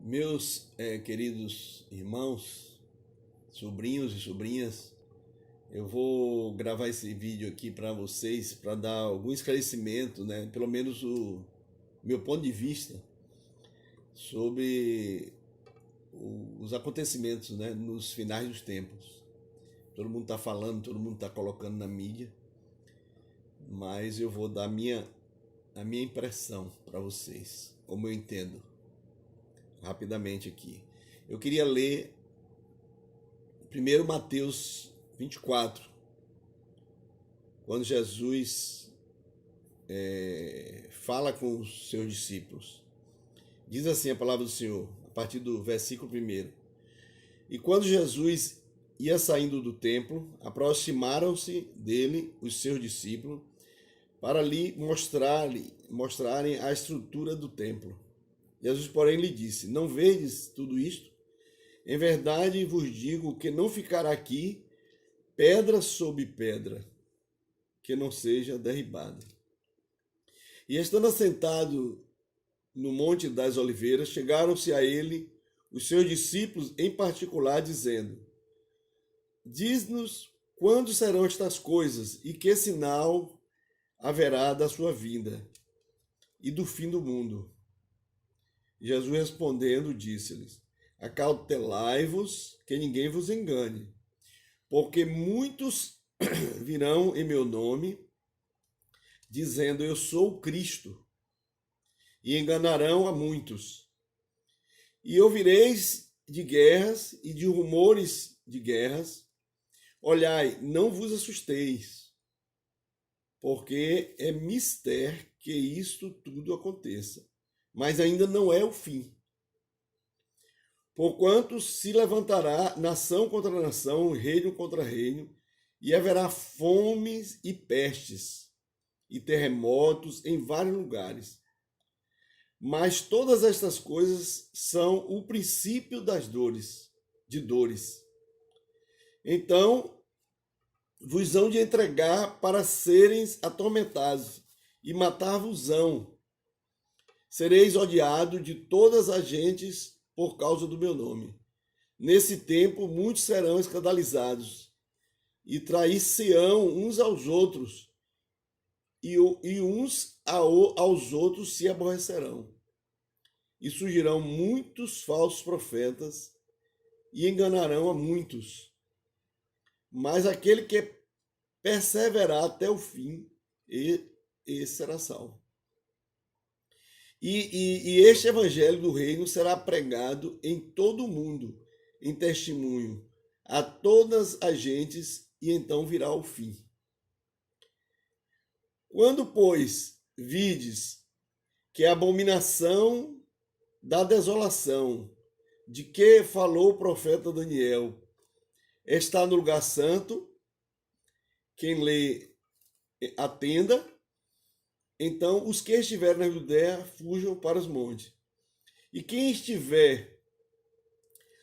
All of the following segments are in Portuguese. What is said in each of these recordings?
Meus queridos irmãos, sobrinhos e sobrinhas, eu vou gravar esse vídeo aqui para vocês para dar algum esclarecimento, né? Pelo menos o meu ponto de vista sobre os acontecimentos, né? Nos finais dos tempos. Todo mundo está falando, todo mundo está colocando na mídia, mas eu vou dar a minha impressão para vocês, como eu entendo, rapidamente aqui. Eu queria ler primeiro Mateus 24, quando Jesus fala com os seus discípulos. Diz assim a palavra do Senhor, a partir do versículo 1. E quando Jesus ia saindo do templo, aproximaram-se dele os seus discípulos para lhe mostrarem a estrutura do templo. Jesus, porém, lhe disse: Não vedes tudo isto? Em verdade vos digo que não ficará aqui pedra sobre pedra que não seja derribada. E estando assentado no Monte das Oliveiras, chegaram-se a ele os seus discípulos em particular, dizendo: Diz-nos quando serão estas coisas e que sinal haverá da sua vinda e do fim do mundo. Jesus respondendo disse-lhes: Acautelai-vos que ninguém vos engane, porque muitos virão em meu nome, dizendo: Eu sou o Cristo, e enganarão a muitos. E ouvireis de guerras e de rumores de guerras. Olhai, não vos assusteis, porque é mister que isto tudo aconteça, mas ainda não é o fim. Porquanto se levantará nação contra nação, reino contra reino, e haverá fomes e pestes, e terremotos em vários lugares. Mas todas estas coisas são o princípio de dores. Então vos hão de entregar para seres atormentados, e matar-vos-ão. Sereis odiados de todas as gentes por causa do meu nome. Nesse tempo muitos serão escandalizados, e trair-se-ão uns aos outros, e uns aos outros se aborrecerão. E surgirão muitos falsos profetas, e enganarão a muitos. Mas aquele que perseverar até o fim, esse será salvo. E este evangelho do reino será pregado em todo o mundo, em testemunho a todas as gentes, e então virá o fim. Quando, pois, vides que a abominação da desolação, de que falou o profeta Daniel, está no lugar santo, quem lê atenda, então os que estiverem na Judéia fujam para os montes. E quem estiver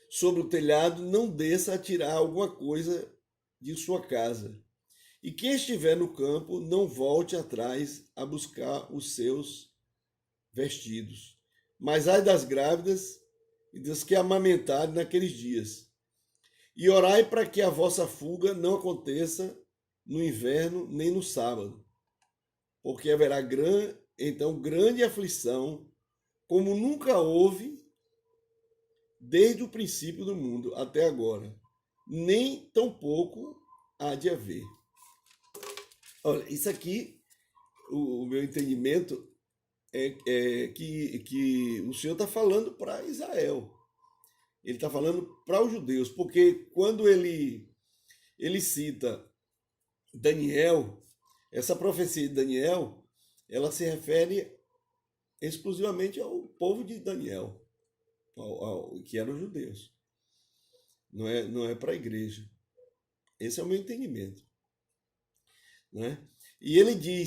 sobre o telhado não desça a tirar alguma coisa de sua casa. E quem estiver no campo não volte atrás a buscar os seus vestidos. Mas ai das grávidas e das que amamentarem naqueles dias. E orai para que a vossa fuga não aconteça no inverno nem no sábado, porque haverá então grande aflição, como nunca houve desde o princípio do mundo até agora, nem tampouco há de haver. Olha, isso aqui, o meu entendimento é que o Senhor está falando para Israel. Ele está falando para os judeus, porque quando ele cita Daniel, essa profecia de Daniel, ela se refere exclusivamente ao povo de Daniel, que eram os judeus. Não é para a igreja. Esse é o meu entendimento, né? E ele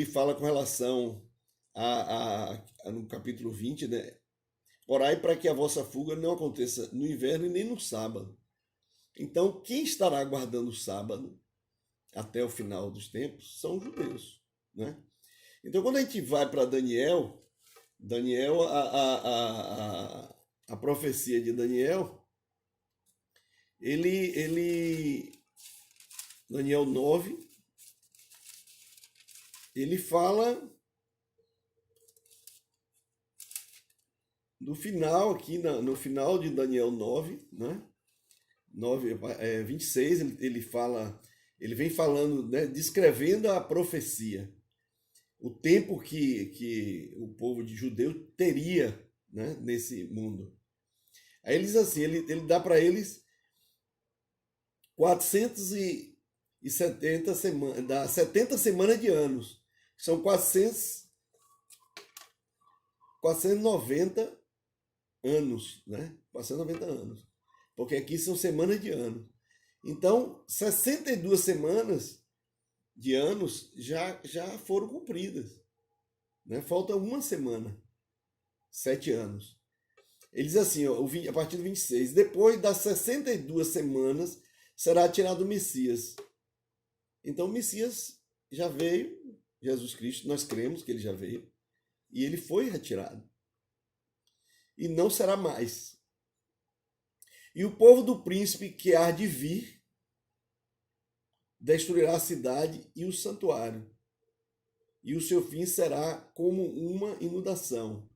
fala com relação no capítulo 20, né? Orai para que a vossa fuga não aconteça no inverno e nem no sábado. Então, quem estará aguardando o sábado até o final dos tempos são os judeus, né? Então, quando a gente vai para Daniel, Daniel, a profecia de Daniel, Daniel 9, ele fala do final aqui, no final de Daniel 9, né? 26, ele fala, ele vem falando, né, descrevendo a profecia, o tempo que o povo de judeu teria, né, nesse mundo. Aí ele diz assim, ele dá para eles 470 semanas, dá 70 semanas de anos. São 490 anos, né? 490 anos. Porque aqui são semanas de ano. Então, 62 semanas de anos já foram cumpridas, né? Falta uma semana, 7 anos. Ele diz assim, ó, a partir do 26, depois das 62 semanas será tirado o Messias. Então o Messias já veio, Jesus Cristo, nós cremos que ele já veio, e ele foi retirado. E não será mais. E o povo do príncipe que há de vir destruirá a cidade e o santuário, e o seu fim será como uma inundação.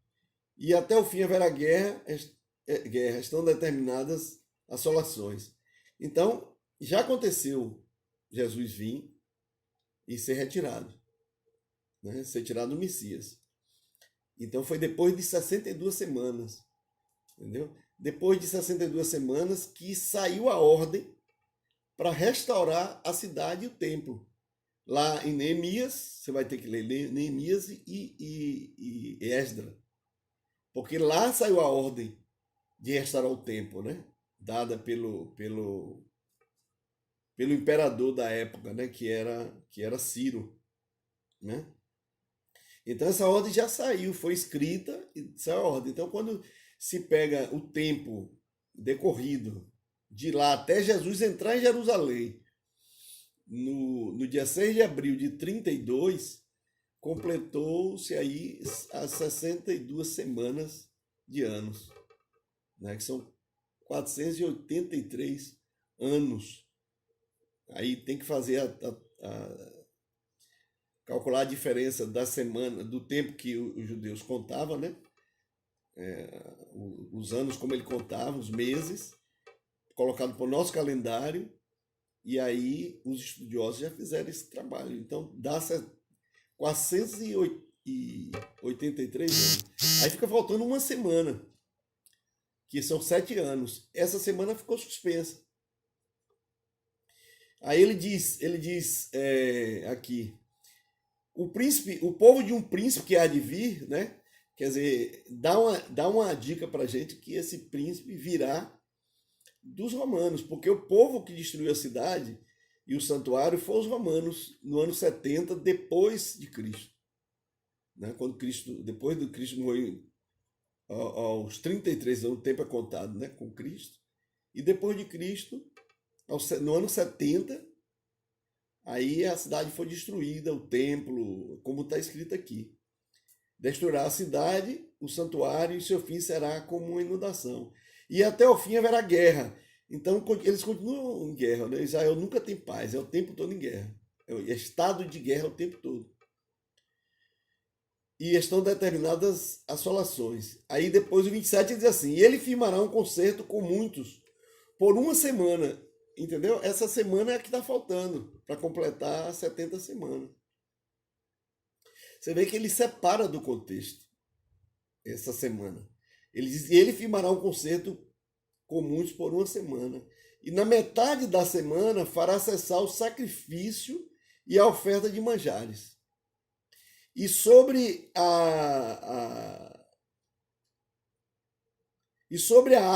E até o fim haverá guerra, estão determinadas assolações. Então, já aconteceu Jesus vir e ser retirado, né? Ser tirado do Messias. Então foi depois de 62 semanas, entendeu? Depois de 62 semanas que saiu a ordem para restaurar a cidade e o templo. Lá em Neemias, você vai ter que ler Neemias e Esdras. Porque lá saiu a ordem de restaurar o templo, né? Dada pelo imperador da época, né? Que era Ciro, né? Então essa ordem já saiu, foi escrita e saiu a ordem. Então quando se pega o tempo decorrido de lá até Jesus entrar em Jerusalém, no dia 6 de abril de 32, completou-se aí as 62 semanas de anos, né? Que são 483 anos. Aí tem que fazer calcular a diferença da semana, do tempo que os judeus contavam, né? Os anos como ele contava, os meses, colocado para o nosso calendário, e aí os estudiosos já fizeram esse trabalho. Então dá 483 anos. Aí fica faltando uma semana, que são 7 anos. Essa semana ficou suspensa. Aí ele diz aqui, o povo de um príncipe que há de vir, né? Quer dizer, dá uma dica pra gente que esse príncipe virá dos romanos, porque o povo que destruiu a cidade e o santuário foram os romanos no ano 70 depois de Cristo, né? Depois do Cristo morrer aos 33 anos, o tempo é contado, né, com Cristo, e depois de Cristo, no ano 70, aí a cidade foi destruída, o templo, como está escrito aqui. Destruirá a cidade, o santuário, e seu fim será como uma inundação. E até o fim haverá guerra. Então eles continuam em guerra, né? Israel nunca tem paz, é o tempo todo em guerra. É estado de guerra o tempo todo. E estão determinadas assolações. Aí depois o 27 diz assim, e ele firmará um concerto com muitos por uma semana. Entendeu? Essa semana é a que está faltando para completar 70 semanas. Você vê que ele separa do contexto essa semana. Ele diz, e ele firmará um concerto com muitos por uma semana. E na metade da semana fará cessar o sacrifício e a oferta de manjares. E sobre a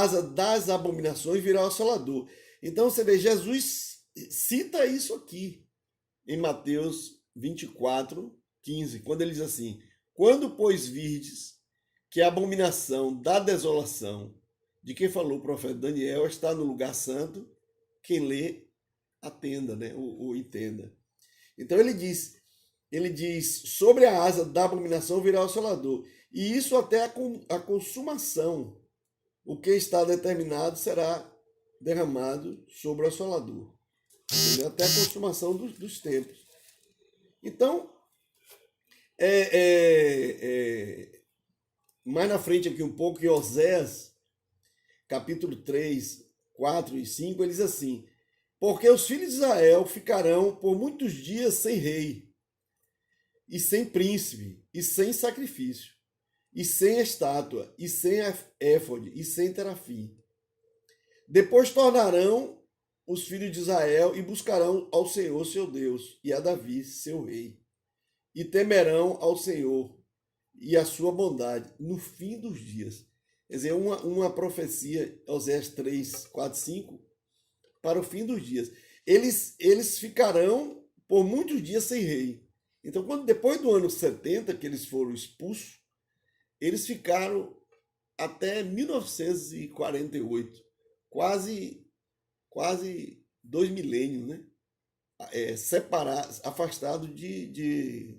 asa das abominações virá o assolador. Então você vê, Jesus cita isso aqui em Mateus 24, 15, quando ele diz assim, quando, pois, virdes que a abominação da desolação, de quem falou o profeta Daniel, está no lugar santo, quem lê, atenda, né? ou entenda. Então ele diz, sobre a asa da abominação virá o assolador, E isso até a consumação. O que está determinado será derramado sobre o assolador. Entendeu? Até a consumação dos tempos. Então, mais na frente aqui um pouco, em Oséias, capítulo 3, 4 e 5, ele diz assim: porque os filhos de Israel ficarão por muitos dias sem rei, e sem príncipe, e sem sacrifício, e sem estátua, e sem éfode, e sem terafim. Depois tornarão os filhos de Israel e buscarão ao Senhor seu Deus, e a Davi seu rei, e temerão ao Senhor e a sua bondade no fim dos dias. Quer dizer, uma profecia, Oséias 3, 4, 5, para o fim dos dias. Eles ficarão por muitos dias sem rei. Então, depois do ano 70, que eles foram expulsos, eles ficaram até 1948, quase 2 milênios, né? Separados, afastados de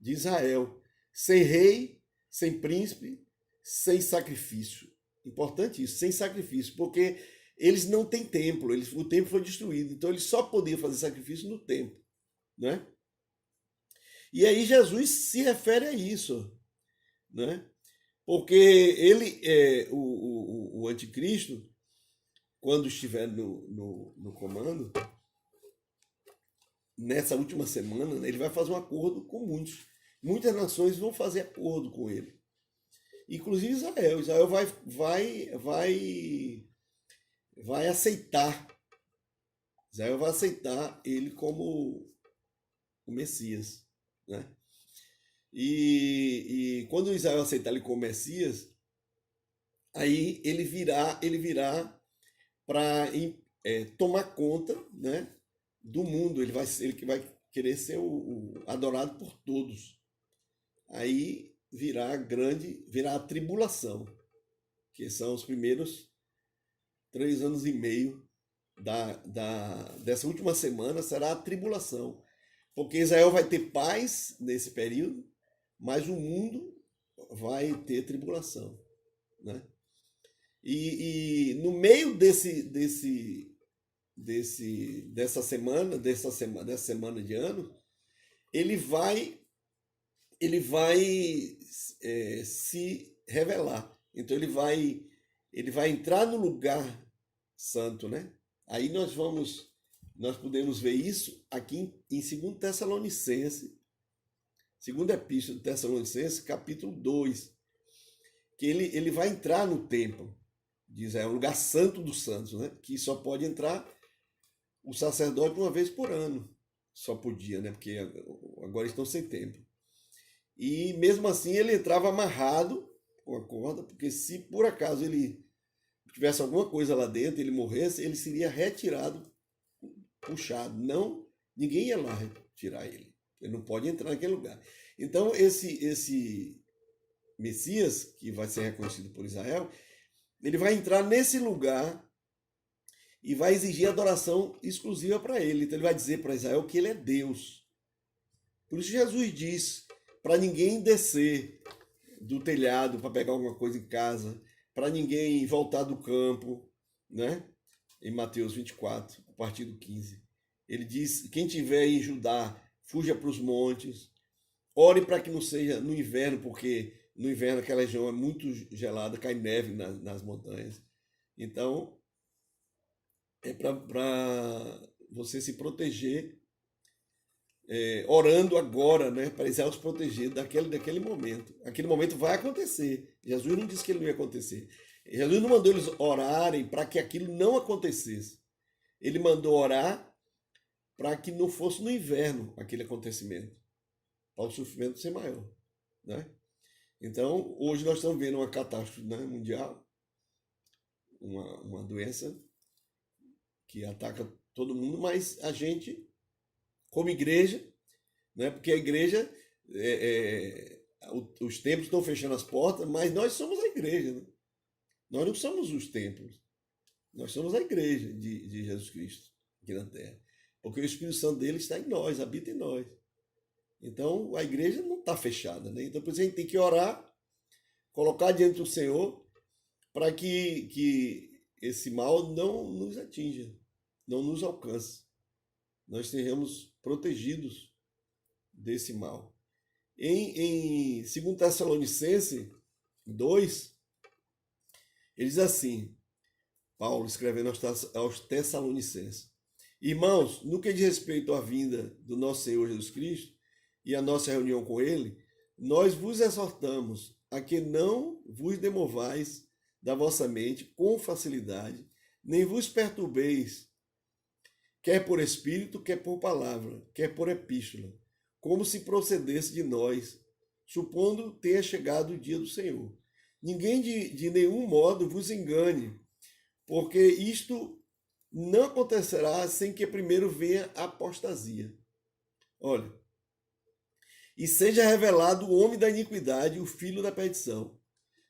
Israel, sem rei, sem príncipe, sem sacrifício. Importante isso, sem sacrifício, porque eles não têm templo, o templo foi destruído, então eles só podiam fazer sacrifício no templo, né? E aí Jesus se refere a isso, né? Porque ele, o anticristo, quando estiver no comando, nessa última semana, ele vai fazer um acordo com muitos. Muitas nações vão fazer acordo com ele. Inclusive Israel. Israel vai aceitar. Israel vai aceitar ele como o Messias, né? E quando Israel aceitar ele como Messias, aí ele virá para tomar conta, né, do mundo. Ele vai querer ser o adorado por todos. Aí virá a tribulação, que são os primeiros 3 anos e meio dessa última semana, será a tribulação. Porque Israel vai ter paz nesse período, mas o mundo vai ter tribulação, né? E no meio dessa semana de ano, ele vai se revelar. Então ele vai entrar no lugar santo, né? Aí nós podemos ver isso aqui em 2 Tessalonicenses, segunda epístola de Tessalonicenses, capítulo 2, que ele vai entrar no templo de Israel, o lugar santo dos santos, né? Que só pode entrar o sacerdote uma vez por ano. Só podia, né? Porque agora estão sem templo. E mesmo assim ele entrava amarrado com a corda, porque se por acaso ele tivesse alguma coisa lá dentro, ele morresse, ele seria retirado, puxado. Não, ninguém ia lá tirar ele. Ele não pode entrar naquele lugar. Então esse Messias, que vai ser reconhecido por Israel, ele vai entrar nesse lugar e vai exigir adoração exclusiva para ele. Então ele vai dizer para Israel que ele é Deus. Por isso Jesus diz para ninguém descer do telhado para pegar alguma coisa em casa, para ninguém voltar do campo, né? Em Mateus 24, a partir do 15. Ele diz: quem tiver em Judá, fuja para os montes. Ore para que não seja no inverno, porque no inverno aquela região é muito gelada, cai neve nas montanhas. Então, é para você se proteger, orando agora, né, para Israel se proteger daquele momento. Aquele momento vai acontecer. Jesus não disse que ele não ia acontecer. Jesus não mandou eles orarem para que aquilo não acontecesse. Ele mandou orar para que não fosse no inverno aquele acontecimento, para o sofrimento ser maior, né? Então, hoje nós estamos vendo uma catástrofe, né, mundial, uma doença que ataca todo mundo, mas a gente, como igreja, né, porque a igreja, os templos estão fechando as portas, mas nós somos a igreja, né? Nós não somos os templos, nós somos a igreja de Jesus Cristo aqui na terra, porque o Espírito Santo dele está em nós, habita em nós. Então a igreja não está fechada, né? Então por isso a gente tem que orar, colocar diante do Senhor para que esse mal não nos atinja, não nos alcance. Nós sejamos protegidos desse mal. Em 2 Tessalonicenses 2, ele diz assim, Paulo escrevendo aos Tessalonicenses: Irmãos, no que diz respeito à vinda do nosso Senhor Jesus Cristo e à nossa reunião com Ele, nós vos exortamos a que não vos demovais da vossa mente com facilidade, nem vos perturbeis, quer por espírito, quer por palavra, quer por epístola, como se procedesse de nós, supondo tenha chegado o dia do Senhor. Ninguém de nenhum modo vos engane, porque isto não acontecerá sem que primeiro venha a apostasia. Olha, e seja revelado o homem da iniquidade, o filho da perdição.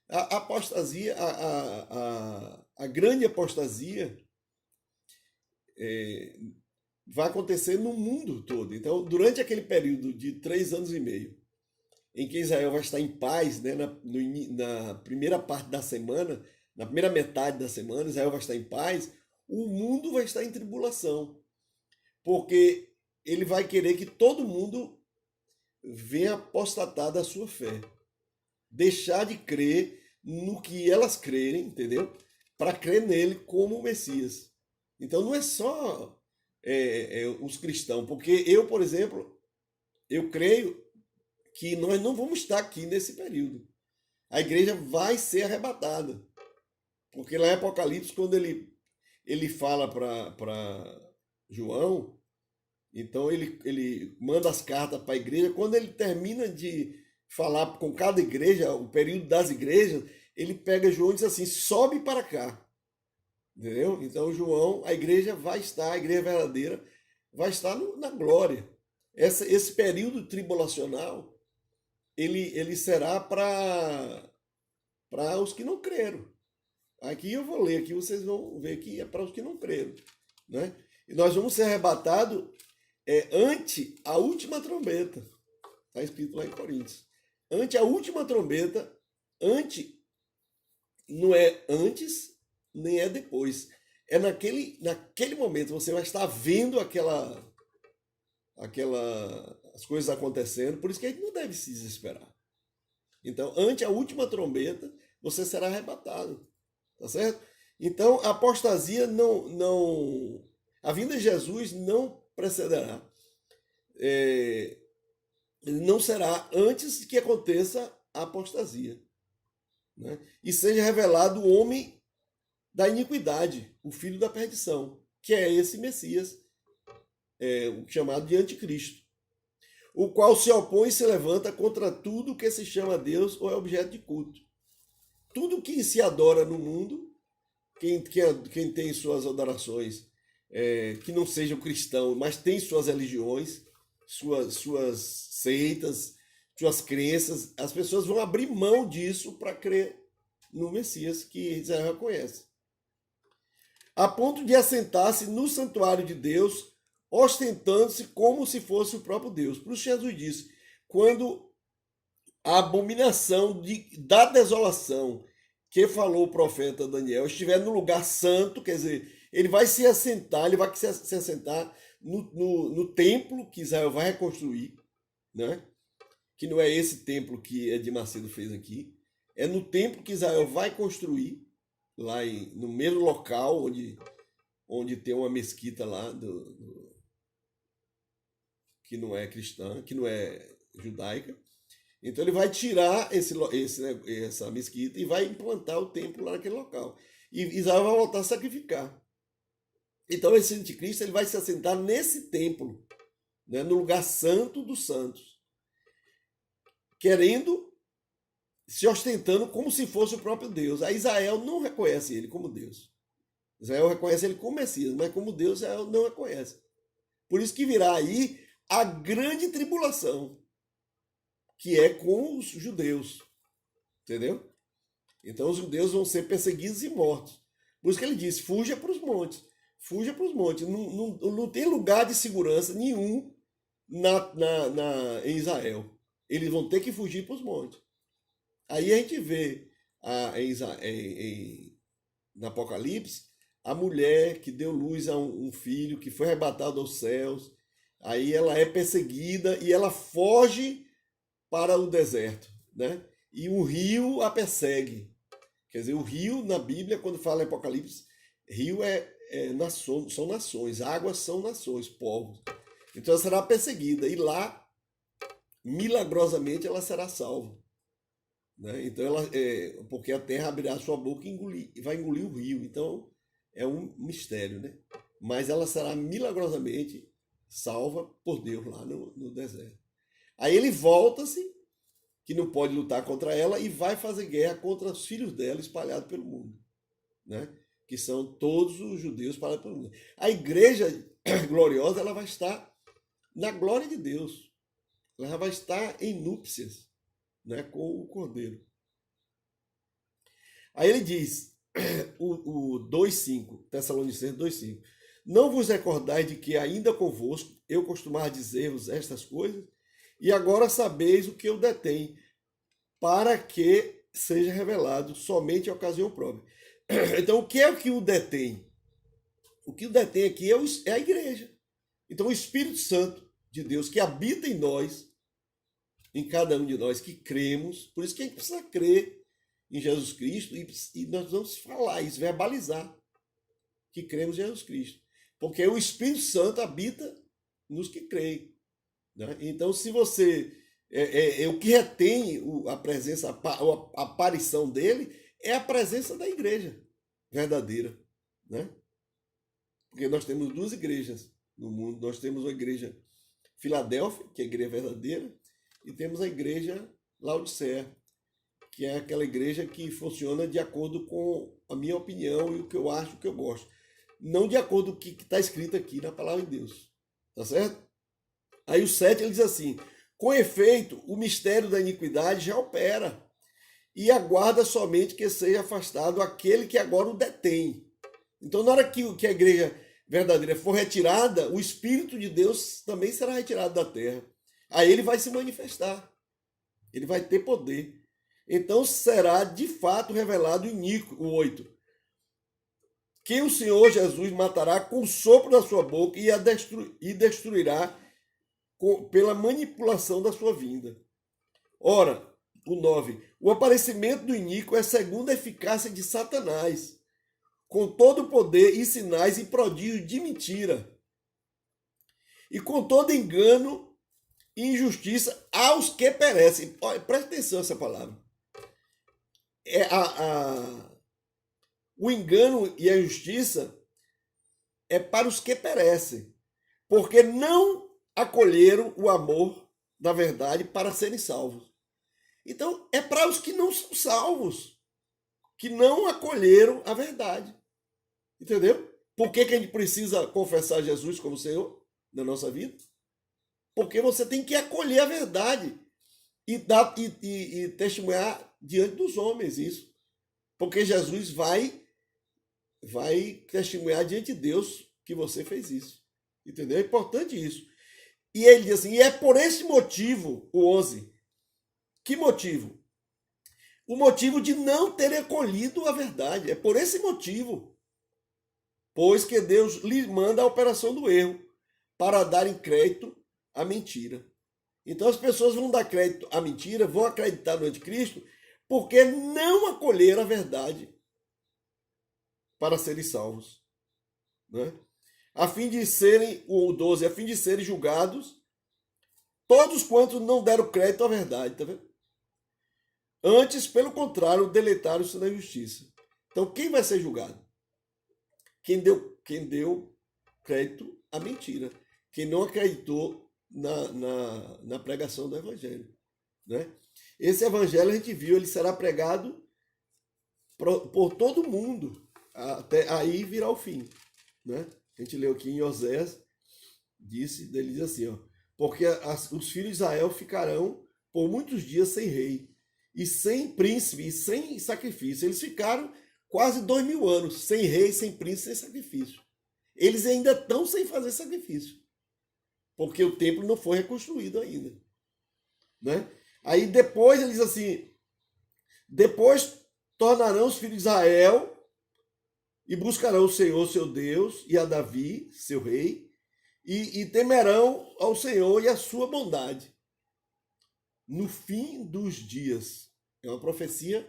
A apostasia, a grande apostasia vai acontecer no mundo todo. Então, durante aquele período de 3 anos e meio, em que Israel vai estar em paz, né, na primeira parte da semana, na primeira metade da semana, Israel vai estar em paz, o mundo vai estar em tribulação, porque ele vai querer que todo mundo venha apostatar da sua fé, deixar de crer no que elas crerem, entendeu? Para crer nele como o Messias. Então não é só os cristãos, porque eu, por exemplo, eu creio que nós não vamos estar aqui nesse período. A igreja vai ser arrebatada. Porque lá em Apocalipse, quando ele fala para João, então ele manda as cartas para a igreja. Quando ele termina de falar com cada igreja, o período das igrejas, ele pega João e diz assim: sobe para cá. Entendeu? Então João, a igreja vai estar, a igreja verdadeira, vai estar na glória. Esse período tribulacional, ele será para os que não creram. Aqui eu vou ler, aqui vocês vão ver que é para os que não creram, né? E nós vamos ser arrebatados ante a última trombeta. Está escrito lá em Coríntios. Ante a última trombeta, não é antes, nem é depois. É naquele momento, você vai estar vendo as coisas acontecendo, por isso que a gente não deve se desesperar. Então, ante a última trombeta, você será arrebatado. Tá certo? Então, a apostasia a vinda de Jesus não precederá. Não será antes que aconteça a apostasia. Né? E seja revelado o homem da iniquidade, o filho da perdição, que é esse Messias, o chamado de anticristo, o qual se opõe e se levanta contra tudo que se chama Deus ou é objeto de culto. Tudo que se adora no mundo, quem tem suas adorações que não sejam cristãos, mas tem suas religiões, suas seitas, suas crenças, as pessoas vão abrir mão disso para crer no Messias que Israel conhece. A ponto de assentar-se no santuário de Deus, ostentando-se como se fosse o próprio Deus. Por isso Jesus disse, quando a abominação da desolação que falou o profeta Daniel estiver no lugar santo, quer dizer, ele vai se assentar, ele vai se assentar no templo que Israel vai reconstruir, né? Que não é esse templo que Edir Macedo fez aqui, é no templo que Israel vai construir, lá no mesmo local onde tem uma mesquita lá que não é cristã, que não é judaica. Então ele vai tirar essa mesquita e vai implantar o templo lá naquele local. E Israel vai voltar a sacrificar. Então esse anticristo ele vai se assentar nesse templo, né, no lugar santo dos santos, querendo, se ostentando como se fosse o próprio Deus. Aí Israel não reconhece ele como Deus. Israel reconhece ele como Messias, mas como Deus Israel não reconhece. Por isso que virá aí a grande tribulação, que é com os judeus, entendeu? Então os judeus vão ser perseguidos e mortos. Por isso que ele diz, fuja para os montes. Fuja para os montes. Não tem lugar de segurança nenhum em Israel. Eles vão ter que fugir para os montes. Aí a gente vê no Apocalipse a mulher que deu luz a um filho que foi arrebatado aos céus. Aí ela é perseguida e ela foge para o deserto, né? E o rio a persegue. Quer dizer, o rio na Bíblia, quando fala em Apocalipse, rio são nações, águas são nações, povos. Então ela será perseguida e lá, milagrosamente, ela será salva. Né? Então porque a terra abrirá sua boca e vai engolir o rio. Então é um mistério, né? Mas ela será milagrosamente salva por Deus lá no deserto. Aí ele volta-se, que não pode lutar contra ela, e vai fazer guerra contra os filhos dela espalhados pelo mundo, né? Que são todos os judeus espalhados pelo mundo. A igreja gloriosa, ela vai estar na glória de Deus. Ela vai estar em núpcias, né, com o Cordeiro. Aí ele diz, o 2,5, Tessalonicenses 2,5: não vos recordais de que ainda convosco eu costumava dizer-vos estas coisas, e agora sabeis o que eu detenho, para que seja revelado somente a ocasião própria. Então, o que é que o detém? O que o detém aqui é a igreja. Então, o Espírito Santo de Deus que habita em nós, em cada um de nós que cremos, por isso que a gente precisa crer em Jesus Cristo e nós vamos falar isso, verbalizar que cremos em Jesus Cristo. Porque o Espírito Santo habita nos que creem. Né? Então, se você... o que retém a presença, a aparição dele é a presença da igreja verdadeira. Né? Porque nós temos duas igrejas no mundo. Nós temos a igreja Filadélfia, que é a igreja verdadeira, e temos a igreja Laodiceia, que é aquela igreja que funciona de acordo com a minha opinião e o que eu acho, o que eu gosto. Não de acordo com o que está escrito aqui na palavra de Deus. Tá certo? Aí o 7 ele diz assim: com efeito, o mistério da iniquidade já opera, e aguarda somente que seja afastado aquele que agora o detém. Então, na hora que a igreja verdadeira for retirada, o Espírito de Deus também será retirado da terra. Aí ele vai se manifestar. Ele vai ter poder. Então será de fato revelado o iníquo, o 8. Que o Senhor Jesus matará com o sopro da sua boca e destruirá pela manipulação da sua vinda. Ora, o 9. O aparecimento do iníquo é segundo a eficácia de Satanás, com todo o poder e sinais e prodígios de mentira, e com todo engano e injustiça aos que perecem. Olha, presta atenção nessa palavra. O engano e a injustiça é para os que perecem, porque não acolheram o amor da verdade para serem salvos. Então, é para os que não são salvos, que não acolheram a verdade. Entendeu? Por que a gente precisa confessar Jesus como Senhor na nossa vida? Porque você tem que acolher a verdade e testemunhar diante dos homens isso. Porque Jesus vai testemunhar diante de Deus que você fez isso. Entendeu? É importante isso. E ele diz assim, e é por esse motivo, o 11, que motivo? O motivo de não ter acolhido a verdade. É por esse motivo. Pois que Deus lhe manda a operação do erro para darem crédito à mentira. Então as pessoas vão dar crédito à mentira, vão acreditar no anticristo, porque não acolheram a verdade para serem salvos. Né? A fim de serem, o 12, a fim de serem julgados todos quantos não deram crédito à verdade, tá vendo? Antes, pelo contrário, deleitaram-se na justiça. Então, quem vai ser julgado? Quem deu crédito à mentira. Quem não acreditou na pregação do evangelho. Né? Esse evangelho, a gente viu, ele será pregado por todo mundo, até aí virar o fim. Né? A gente leu aqui em Oséias, ele diz assim, ó, porque os filhos de Israel ficarão por muitos dias sem rei, e sem príncipe, e sem sacrifício. Eles ficaram quase 2000 anos, sem rei, sem príncipe, sem sacrifício. Eles ainda estão sem fazer sacrifício. porque o templo não foi reconstruído ainda, né? Aí depois ele diz assim: depois tornarão os filhos de Israel e buscarão o Senhor, seu Deus, e a Davi, seu rei, e temerão ao Senhor e a sua bondade no fim dos dias. É uma profecia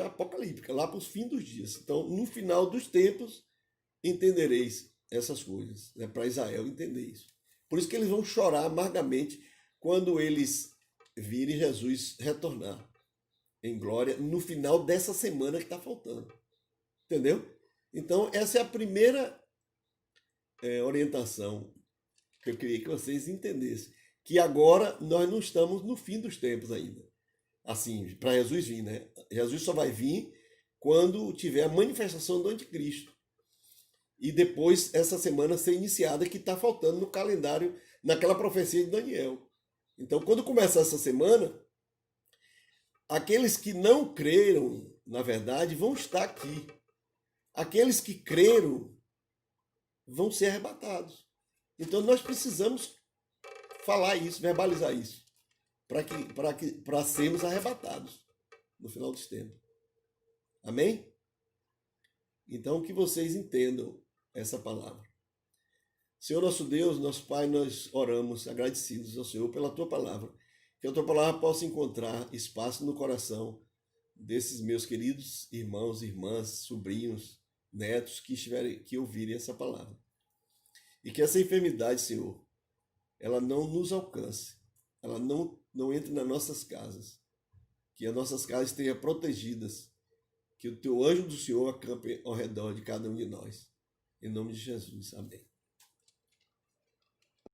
apocalíptica, lá para os fins dos dias. Então, no final dos tempos, entendereis essas coisas, né? Para Israel entender isso. Por isso que eles vão chorar amargamente quando eles virem Jesus retornar em glória no final dessa semana que está faltando. Entendeu? Então, essa é a primeira orientação que eu queria que vocês entendessem. Que agora nós não estamos no fim dos tempos ainda. Assim, para Jesus vir, né? Jesus só vai vir quando tiver a manifestação do anticristo. E depois essa semana ser iniciada, que está faltando no calendário, naquela profecia de Daniel. Então, quando começar essa semana, aqueles que não creram, na verdade, vão estar aqui. Aqueles que creram vão ser arrebatados. Então, nós precisamos falar isso, verbalizar isso, para sermos arrebatados no final dos tempos. Amém? Então, que vocês entendam essa palavra. Senhor nosso Deus, nosso Pai, nós oramos agradecidos ao Senhor pela Tua palavra. Que a Tua palavra possa encontrar espaço no coração desses meus queridos irmãos, irmãs, sobrinhos, netos que ouvirem essa palavra. E que essa enfermidade, Senhor, ela não nos alcance, ela não entre nas nossas casas, que as nossas casas estejam protegidas, que o Teu anjo do Senhor acampe ao redor de cada um de nós. Em nome de Jesus, amém.